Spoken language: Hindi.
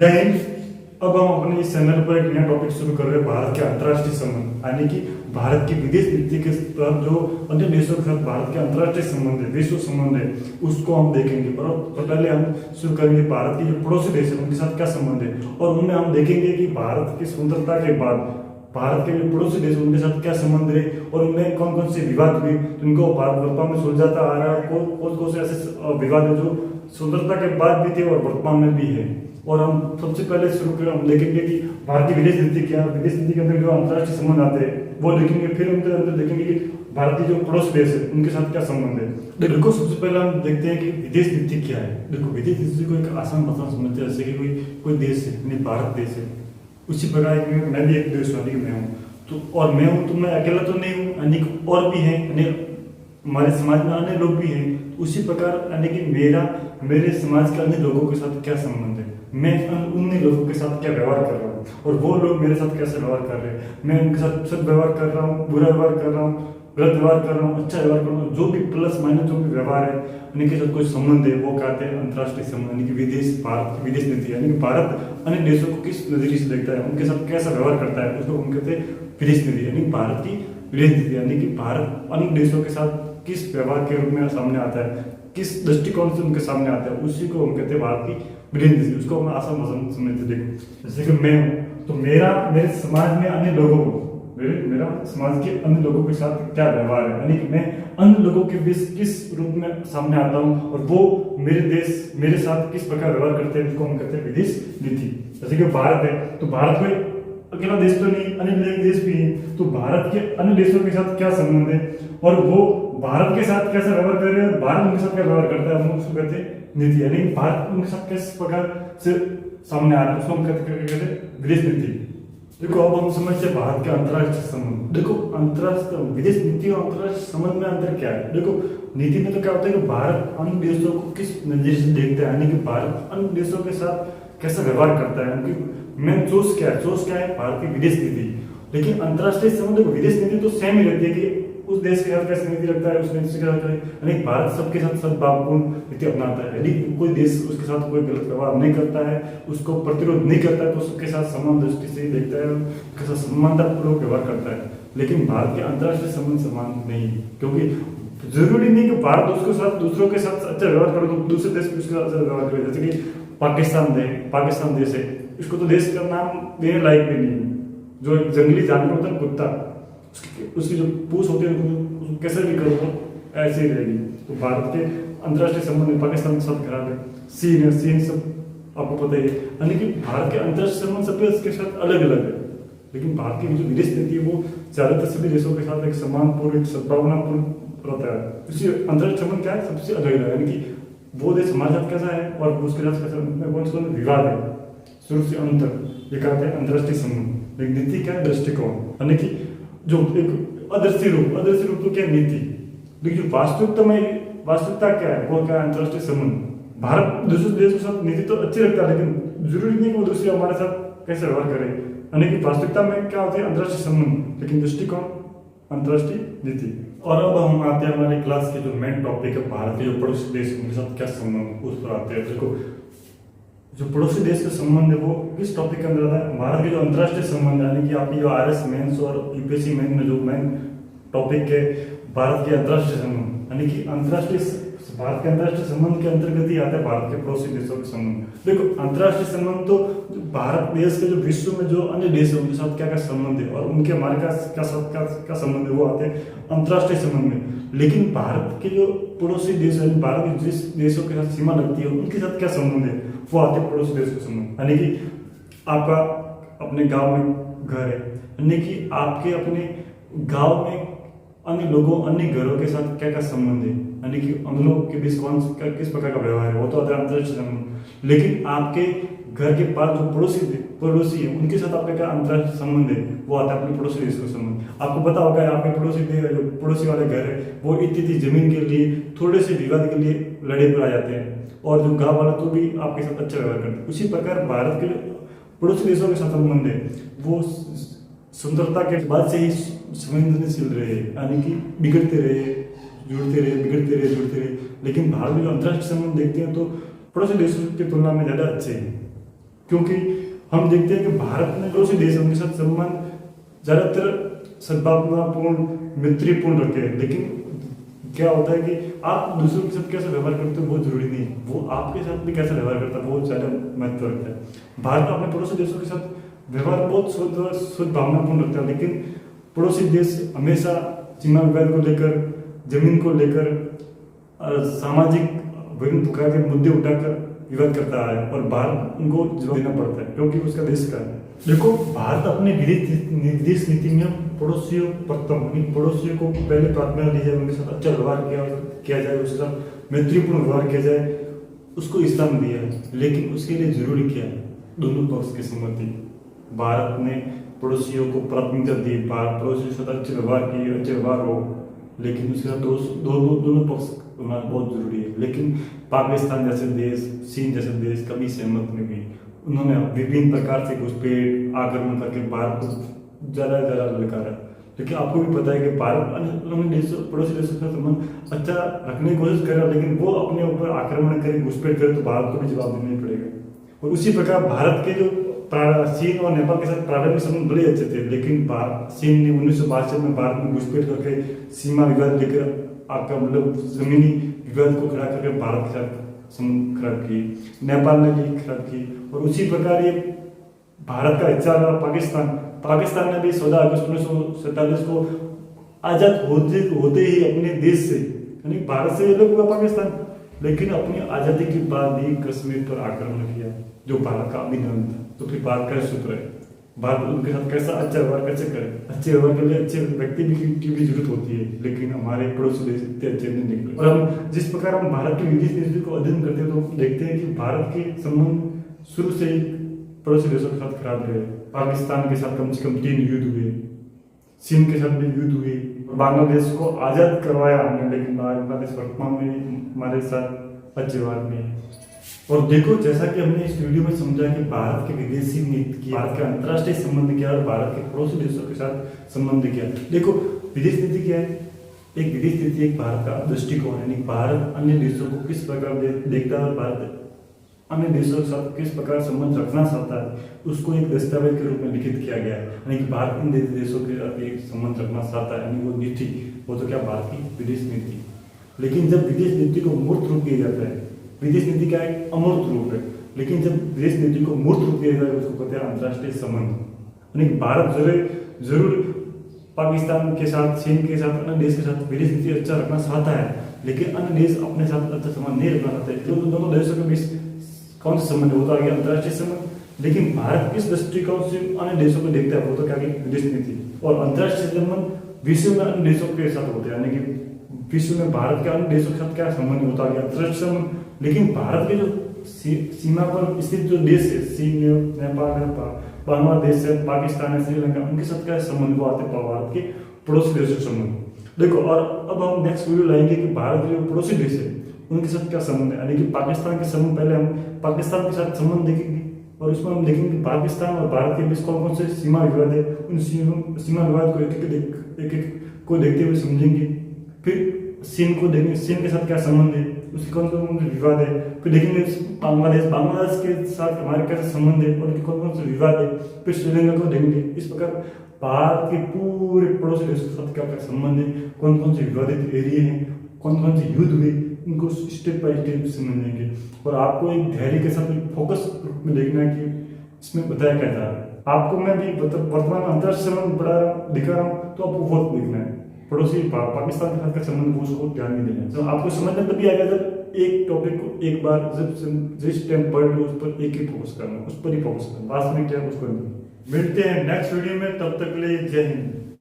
जय हिंद। अब हम अपने इस चैनल पर एक नया टॉपिक शुरू कर रहे हैं, भारत के अंतर्राष्ट्रीय संबंध, यानी कि भारत की विदेश नीति के तहत जो अन्य देशों के साथ भारत के अंतर्राष्ट्रीय संबंध है, विश्व संबंध है, उसको हम देखेंगे। और तो पहले हम शुरू करेंगे भारत के जो पड़ोसी देश है उनके साथ क्या संबंध है, और उनमें हम देखेंगे कि भारत की स्वतंत्रता के बाद भारत के जो पड़ोसी देश उनके साथ क्या संबंध है, और उनमें कौन कौन से विवाद हुए जिनको भारत वर्तमान में सुलझाता आ रहा है, कौन कौन से ऐसे विवाद है जो स्वतंत्रता के बाद भी थे और वर्तमान में भी है। और हम सबसे पहले शुरू करें, हम देखेंगे कि भारत की विदेश नीति क्या है, विदेश नीति के अंदर जो अंतर्राष्ट्रीय संबंध आते हैं वो देखेंगे। फिर उनके अंदर देखेंगे कि भारत की जो पड़ोसी देश है उनके साथ क्या संबंध है। देखो, सबसे पहले हम देखते हैं कि विदेश नीति क्या है। देखो, विदेश नीति को एक आसान भाषा में समझते हैं, जैसे कि कोई देश है, यानी भारत देश है, उसी प्रकार मैं भी एक देशवासी मैं हूँ, तो और मैं हूँ तो मैं अकेला तो नहीं हूँ, यानी और भी है, यानी हमारे समाज में अन्य लोग भी हैं। उसी प्रकार यानी कि मेरे समाज के अन्य लोगों के साथ क्या संबंध है, मैं उन लोगों के साथ क्या व्यवहार कर रहा हूँ, और वो लोग मेरे साथ कैसे व्यवहार कर रहे हैं, मैं उनके साथ सद व्यवहार कर रहा हूँ, बुरा व्यवहार कर रहा हूँ, गलत व्यवहार कर रहा हूँ, अच्छा व्यवहार कर रहा हूँ, जो भी प्लस माइनस जो भी व्यवहार है उनके साथ कोई संबंध है, वो कहते हैं अंतर्राष्ट्रीय संबंध। यानी कि भारत की विदेश नीति, यानी कि भारत अन्य देशों को किस नजरिए से देखता है, उनके साथ कैसा व्यवहार करता है, उसको हम कहते हैं विदेश नीति। यानी भारत की विदेश नीति, यानी कि भारत अन्य देशों के साथ किस व्यवहार के रूप में सामने आता है, किस दृष्टिकोण से उनके सामने आता है, उसी को हम कहते हैं भारत की विदेश नीति। उसको हम आसान भाषा में समझते। देखो, जैसे कि मैं हूँ तो मेरे समाज में अन्य लोगों को मेरा समाज के अन्य लोगों के साथ क्या व्यवहार है, यानी कि मैं अन्य लोगों के बीच किस रूप में सामने आता हूँ, और वो मेरे साथ किस प्रकार व्यवहार करते हैं, जिसको हम कहते हैं विदेश नीति। जैसे कि भारत है तो भारत में अकेला देश तो नहीं, अन्य देश भी है, तो भारत के अन्य देशों के साथ क्या संबंध है, और वो भारत के साथ कैसा व्यवहार कर रहे हैं, भारत उनके साथ क्या व्यवहार करता है, हम उसको कहते हैं नीति। यानी भारत उनके साथ किस प्रकार से सामने आ रहा है, उसको हम कहते हैं विदेश नीति। देखो, अब हम समझते हैं भारत के अंतर्राष्ट्रीय संबंध। देखो, अंतर्राष्ट्रीय विदेश नीति और अंतर्राष्ट्रीय संबंध में अंतर क्या है। देखो, नीति में तो क्या होता है कि भारत अन्य देशों को किस नजरिए से देखता है, यानी कि भारत अन्य देशों के साथ कैसा व्यवहार करता है, उनकी मेन सोच क्या है भारत की विदेश नीति। लेकिन अंतर्राष्ट्रीय संबंध, विदेश नीति तो सेम ही रहती है कि उस देश के साथ कैसे नीति रखता है, उस देश के साथ, यानी भारत सबके साथ सद्भावपूर्ण नीति अपनाता है, यदि कोई देश उसके साथ कोई गलत व्यवहार नहीं करता है, उसको प्रतिरोध नहीं करता है, तो उसके साथ समान दृष्टि से ही देखता है, उसके साथ समानतापूर्वक व्यवहार करता है। लेकिन भारत के अंतर्राष्ट्रीय संबंध समान नहीं, क्योंकि जरूरी नहीं कि भारत दूसरों के साथ अच्छा व्यवहार करे तो दूसरे देश भी उसके साथ अच्छा व्यवहार करे। जैसे कि पाकिस्तान देश है, इसको तो देश का नाम देने लायक भी नहीं है। जो जंगली जानवर होता है कुत्ता, उसकी जो पूछ होती है उसको कैसे भी करो ऐसे ही रहेगी। तो भारत के अंतर्राष्ट्रीय संबंध पाकिस्तान के साथ खराब है, सीन सब आपको पता ही है। यानी कि भारत के अंतर्राष्ट्रीय संबंध सब के साथ अलग अलग है, लेकिन भारत की जो विदेश नीति है वो ज्यादातर सभी देशों के साथ एक सम्मानपूर्ण, एक सद्भावनापूर्ण रहता है। इसी अंतर्राष्ट्रीय संबंध क्या है, सबसे अलग अलग, यानी कि वो देश हमारे साथ कैसा है और उसके साथ कैसा, कौन सा विवाद है शुरू से अंत तक, ये कहते हैं अंतर्राष्ट्रीय संबंध। एक नीति क्या है, दृष्टिकोण, यानी कि जो एक अदृश्य रूप तो क्या नीति, लेकिन वास्तविकता क्या है, वो क्या है अंतर्राष्ट्रीय संबंध। भारत दूसरे देश के साथ नीति तो अच्छी रखता है, लेकिन जरूरी नहीं कि वो दूसरे हमारे साथ कैसे व्यवहार करे, यानी कि वास्तविकता में क्या होती है अंतर्राष्ट्रीय संबंध, लेकिन दृष्टिकोण अंतर्राष्ट्रीय नीति। और अब हम आते हैं हमारे क्लास के जो मेन टॉपिक है, भारत के जो पड़ोसी देश उनके साथ क्या संबंध, उस पर आते हैं। देखो, जो पड़ोसी देश का संबंध है वो किस टॉपिक के अंदर आता है, भारत के जो अंतर्राष्ट्रीय संबंध, यानी कि आपकी जो RS मेंस और UPSC मेंस में जो मेन टॉपिक है भारत के अंतर्राष्ट्रीय संबंध, यानी कि भारत के अंतर्राष्ट्रीय संबंध के अंतर्गत ही आता है भारत के पड़ोसी देशों के संबंध। देखो, अंतर्राष्ट्रीय संबंध तो भारत देश के जो विश्व में जो अन्य देश है उनके साथ क्या क्या संबंध है, और उनके हमारे क्या संबंध है, वो आते हैं अंतर्राष्ट्रीय संबंध में। लेकिन भारत के जो पड़ोसी देश है, भारत के जिस देशों के साथ सीमा लगती है उनके साथ क्या संबंध है, वो आते हैं पड़ोसी देश के संबंध। यानी कि आपका अपने गांव में घर है, यानी कि आपके अपने गांव में अन्य घरों के साथ क्या क्या संबंध है, यानी कि हम लोग के बीच किस प्रकार का व्यवहार है, वो तो आता है अंतर्राष्ट्रीय संबंध। लेकिन आपके घर के पास जो पड़ोसी है उनके साथ आपका क्या अंतर्राष्ट्रीय संबंध है, वो आता है अपने पड़ोसी देश का संबंध। आपको पता होगा आपके पड़ोसी वाले घर है वो इतनी जमीन के लिए थोड़े से विवाद के लिए लड़े पर आ जाते हैं, और जो गांव वाला तो भी आपके साथ अच्छा व्यवहार करते हैं। उसी प्रकार भारत के पड़ोसी देशों के साथ संबंध है वो स्वतंत्रता के बाद से ही संवेदनशील रहे, यानी कि बिगड़ते रहे, जुड़ते रहे। लेकिन भारत में जो अंतर्राष्ट्रीय संबंध देखते हैं तो पड़ोसी देशों की तुलना में ज्यादा अच्छे हैं। क्योंकि हम देखते हैं कि भारत में जो से देश उनके साथ संबंध ज्यादातर सद्भावनापूर्ण मैत्रीपूर्ण रखते हैं, लेकिन क्या होता है कि आप दूसरों के साथ कैसे व्यवहार करते हो बहुत जरूरी नहीं है, वो आपके साथ भी कैसे व्यवहार करता है बहुत ज्यादा महत्व रखता है। भारत अपने पड़ोसी देशों के साथ व्यवहार बहुत शुद्ध भावनापूर्ण रखता है, लेकिन पड़ोसी देश हमेशा सीमा विवाद को लेकर, जमीन को लेकर, सामाजिक विभिन्न प्रकार के मुद्दे उठाकर विवाद करता है और भारत उनको जवाब देना पड़ता है क्योंकि उसका देश का है। देखो, भारत अपने विदेश नीति में पड़ोसियों पड़ोसियों को पहले प्राथमिकता दी जाए, उनके साथ अच्छा व्यवहार किया जाए, उसके साथ मैत्रीपूर्ण व्यवहार किया जाए, उसको स्थान दिया है। लेकिन उसके लिए जरूरी क्या है? दोनों पक्ष की सहमति। भारत ने पड़ोसियों को प्राथमिकता दी, पड़ोसियों के साथ अच्छे व्यवहार हो, लेकिन उसके साथ दोनों पक्ष होना बहुत जरूरी है। लेकिन पाकिस्तान जैसे देश, चीन जैसे देश कभी सहमत नहीं हुई। उन्होंने विभिन्न प्रकार से घुसपैठ आक्रमण करके भारत को ज्यादा ललकारा। लेकिन आपको भी पता है कि भारत पड़ोसी देशों का संबंध अच्छा रखने की कोशिश करे, लेकिन वो अपने ऊपर आक्रमण करे, घुसपैठ करे तो भारत को भी जवाब देना ही पड़ेगा। और उसी प्रकार भारत के जो चीन और नेपाल के साथ प्रारंभिक संबंध बड़े अच्छे थे, लेकिन चीन ने 1962 में भारत में घुसपैठ करके सीमा विवाद लेकर आपका मतलब जमीनी विवाद को खड़ा करके भारत के साथ संबंध खराब की, नेपाल ने भी खराब की। और उसी प्रकार ये भारत का हिस्सा रहा पाकिस्तान ने भी 14 अगस्त 1947 को आजाद होते ही अपने देश से यानी भारत से अलग हुआ पाकिस्तान, लेकिन अपनी आजादी के बाद भी कश्मीर पर आक्रमण किया जो भारत का अभिनंदन था। तो फिर भारत का सूत्र है, भारत उनके साथ कैसा अच्छा व्यवहार कैसे करे? अच्छे व्यवहार के लिए अच्छे व्यक्ति की भी जरूरत होती है, लेकिन हमारे पड़ोसी देश इतने अच्छे नहीं निकले। और हम जिस प्रकार हम भारत की विदेश नीति को अध्ययन करते हैं तो हम देखते हैं कि भारत के संबंध शुरू से ही पड़ोसी देशों के साथ खराब रहे। पाकिस्तान के साथ कम से कम 3 युद्ध हुए, चीन के साथ भी युद्ध हुए, बांग्लादेश को आजाद करवाया हमने, लेकिन बांग्लादेश वर्तमान में हमारे साथ अच्छे व्यवहार में है। और देखो, जैसा कि हमने इस वीडियो में समझा कि भारत के विदेशी नीति, भारत के अंतर्राष्ट्रीय संबंध क्या है और भारत के पड़ोसी देशों के साथ संबंध क्या है। देखो, विदेश नीति क्या है? एक विदेश नीति एक भारत का दृष्टिकोण है, यानी भारत अन्य देशों को किस प्रकार देखता है और भारत अन्य देशों के साथ किस प्रकार संबंध रखना चाहता है, उसको एक दस्तावेज के रूप में लिखित किया गया है। यानी कि भारत इन देशों के साथ एक संबंध रखना चाहता है, यानी वो नीति, वो तो क्या भारत की विदेश नीति। लेकिन जब विदेश नीति को मूर्त रूप दिया जाता है, विदेश नीति का एक अमूर्त रूप है, लेकिन जब विदेश नीति को मूर्त रूप दिया जाता है उसको कहते हैं अंतर्राष्ट्रीय संबंध। यानी भारत जरूर पाकिस्तान के साथ, चीन के साथ, अन्य देश के साथ विदेश नीति अच्छा रखना चाहता है, लेकिन अन्य देश अपने साथ अच्छा संबंध नहीं रखना चाहते। तो दोनों देशों के बीच कौन सा संबंध होता है? अंतर्राष्ट्रीय संबंध। लेकिन भारत किस दृष्टिकोण से अन्य देशों को देखता है, वो तो क्या विदेश नीति। और अंतर्राष्ट्रीय संबंध विश्व में अन्य देशों के साथ होते हैं, यानी कि विश्व में भारत के अन्य देशों के साथ क्या संबंध होता है? अंतर्राष्ट्रीय संबंध। लेकिन भारत के जो सीमा पर स्थित जो देश है, चीन, नेपाल है, बांग्लादेश है, पाकिस्तान है, श्रीलंका, उनके साथ क्या संबंध को आते हैं? भारत के पड़ोसी देशों के संबंध। देखो, और अब हम नेक्स्ट वीडियो लाएंगे कि भारत के जो पड़ोसी देश है उनके साथ क्या संबंध है, यानी कि पाकिस्तान के संबंध। पहले हम पाकिस्तान के साथ संबंध देखेंगे और उसमें हम देखेंगे पाकिस्तान और भारत के बीच कौन कौन से सीमा विवाद है, उन सीमा विवाद को एक को देखते हुए समझेंगे। फिर चीन को देखेंगे, चीन के साथ क्या संबंध है, उसके कौन कौन से विवाद है। फिर देखेंगे बांग्लादेश के साथ हमारे कैसे संबंध है और उनके कौन कौन से विवाद है। फिर श्रीलंका को देखेंगे। इस प्रकार भारत के पूरे पड़ोसी देशों के साथ क्या क्या संबंध है, कौन कौन से विवादित एरिया हैं, कौन कौन से युद्ध हुए, इनको स्टेप बाय स्टेप समझेंगे। और आपको एक धैर्य के साथ एक फोकस रूप में देखना है कि इसमें बताया क्या जा रहा है। आपको मैं भी वर्तमान में अंतर्राष्ट्रीय संबंध दिखा रहा हूँ, तो आपको बहुत देखना है पड़ोसी पाकिस्तान के साथ का संबंध को, उसको ध्यान नहीं देना। तो आपको समझना तभी आएगा जब एक टॉपिक को एक बार जब जिस टाइम पढ़ लो उस पर एक ही फोकस करना, उस पर ही फोकस करना, पास में क्या उसको मिलते हैं नेक्स्ट वीडियो में। तब तक के लिए जय हिंद।